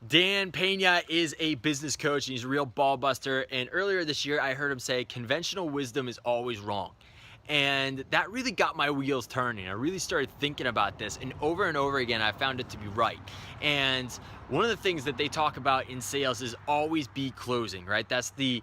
Dan Pena is a business coach and he's a real ball buster. And earlier this year, I heard him say, conventional wisdom is always wrong. And that really got my wheels turning. I really started thinking about this, and over again, I found it to be right. And one of the things that they talk about in sales is always be closing, right? That's the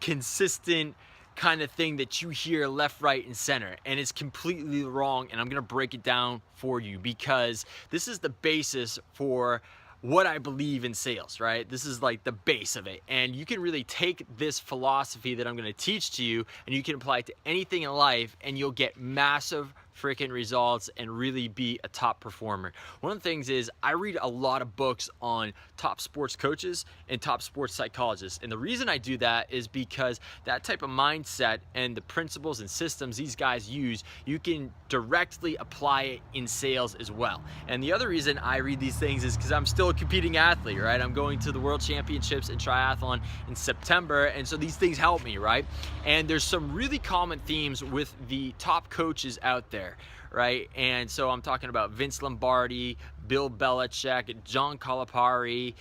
consistent kind of thing that you hear left, right, and center, and it's completely wrong. And I'm gonna break it down for you because this is the basis for what I believe in sales, right? This is like the base of it. And you can really take this philosophy that I'm going to teach to you and you can apply it to anything in life and you'll get massive freaking results and really be a top performer. One of the things is I read a lot of books on top sports coaches and top sports psychologists. And the reason I do that is because that type of mindset and the principles and systems these guys use, you can directly apply it in sales as well. And the other reason I read these things is because I'm still a competing athlete, right? I'm going to the World Championships in triathlon in September, and so these things help me, right? And there's some really common themes with the top coaches out there, right? And so I'm talking about Vince Lombardi, Bill Belichick, John Calipari,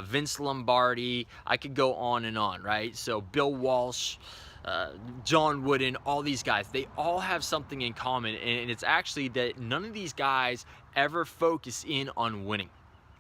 Vince Lombardi. I could go on, right? So Bill Walsh, John Wooden, all these guys, they all have something in common, and it's actually that none of these guys ever focus in on winning,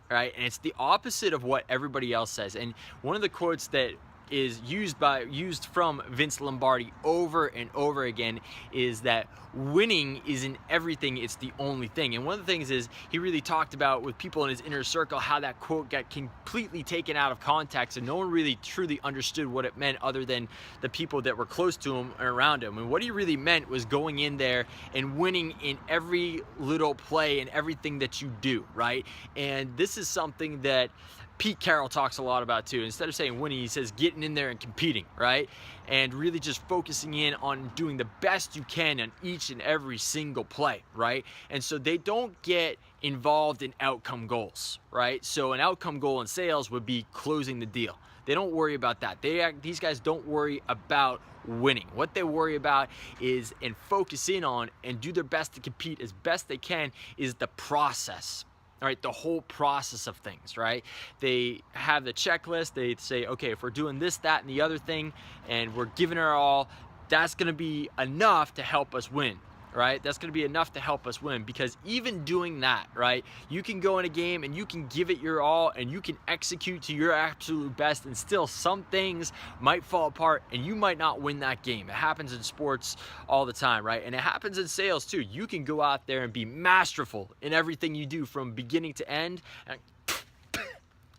right? And it's the opposite of what everybody else says. And one of the quotes that is used from Vince Lombardi over and over again is that winning isn't everything, it's the only thing. And one of the things is he really talked about with people in his inner circle how that quote got completely taken out of context and no one really truly understood what it meant other than the people that were close to him and around him. And what he really meant was going in there and winning in every little play and everything that you do, right? And this is something that Pete Carroll talks a lot about too. Instead of saying winning, he says getting in there and competing, right? And really just focusing in on doing the best you can on each and every single play, right? And so they don't get involved in outcome goals, right? So an outcome goal in sales would be closing the deal. They don't worry about that. These guys don't worry about winning. What they worry about is and focus in on and do their best to compete as best they can is the process. All right, the whole process of things, right? They have the checklist. They say, okay, if we're doing this, that, and the other thing, and we're giving it our all, that's going to be enough to help us win, right? That's going to be enough to help us win because even doing that, right, you can go in a game and you can give it your all and you can execute to your absolute best and still some things might fall apart and you might not win that game. It happens in sports all the time, right? And it happens in sales too. You can go out there and be masterful in everything you do from beginning to end. And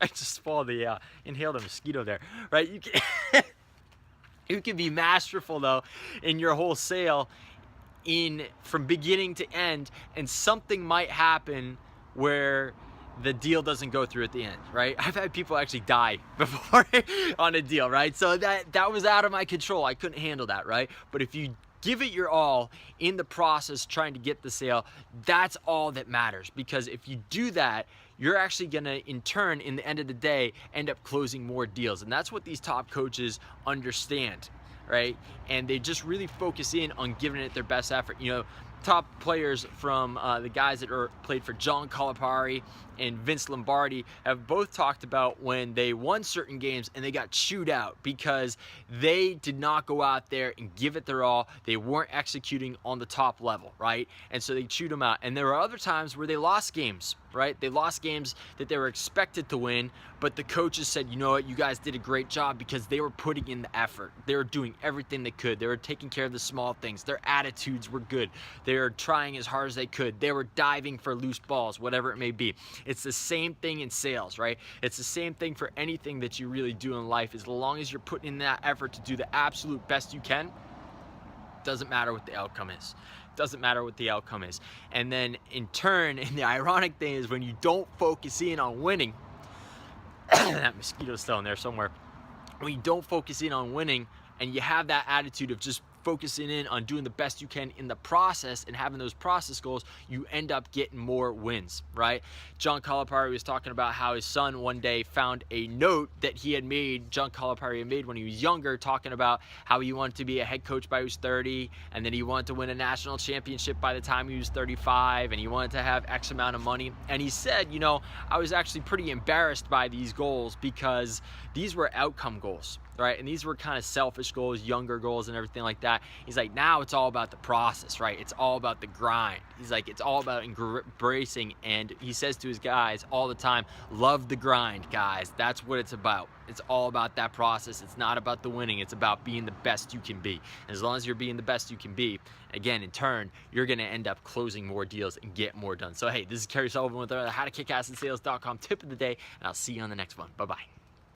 I just inhaled a mosquito there, right? You can be masterful though in your whole sale from beginning to end, and something might happen where the deal doesn't go through at the end, right? I've had people actually die before on a deal, right? So that was out of my control. I couldn't handle that, right? But if you give it your all in the process trying to get the sale, that's all that matters, because if you do that, you're actually gonna, in turn, in the end of the day, end up closing more deals. And that's what these top coaches understand, right? And they just really focus in on giving it their best effort. You know, top players from the guys that played for John Calipari and Vince Lombardi have both talked about when they won certain games and they got chewed out because they did not go out there and give it their all. They weren't executing on the top level, right? And so they chewed them out. And there were other times where they lost games, right? They lost games that they were expected to win, but the coaches said, you know what, you guys did a great job because they were putting in the effort. They were doing everything they could. They were taking care of the small things. Their attitudes were good. They were trying as hard as they could. They were diving for loose balls, whatever it may be. It's the same thing in sales, right? It's the same thing for anything that you really do in life. As long as you're putting in that effort to do the absolute best you can, doesn't matter what the outcome is. Doesn't matter what the outcome is. And then in turn, and the ironic thing is when you don't focus in on winning, that mosquito's still in there somewhere. When you don't focus in on winning and you have that attitude of just focusing in on doing the best you can in the process and having those process goals, you end up getting more wins, right? John Calipari was talking about how his son one day found a note that John Calipari had made when he was younger, talking about how he wanted to be a head coach by he was 30, and then he wanted to win a national championship by the time he was 35, and he wanted to have X amount of money. And he said, I was actually pretty embarrassed by these goals because these were outcome goals, right? And these were kind of selfish goals, younger goals and everything like that. He's like, now it's all about the process, right? It's all about the grind. He's like, it's all about embracing. And he says to his guys all the time, love the grind, guys. That's what it's about. It's all about that process. It's not about the winning. It's about being the best you can be. And as long as you're being the best you can be, again, in turn, you're going to end up closing more deals and get more done. So, hey, this is Kerry Sullivan with the HowToKickAssInSales.com tip of the day, and I'll see you on the next one. Bye-bye.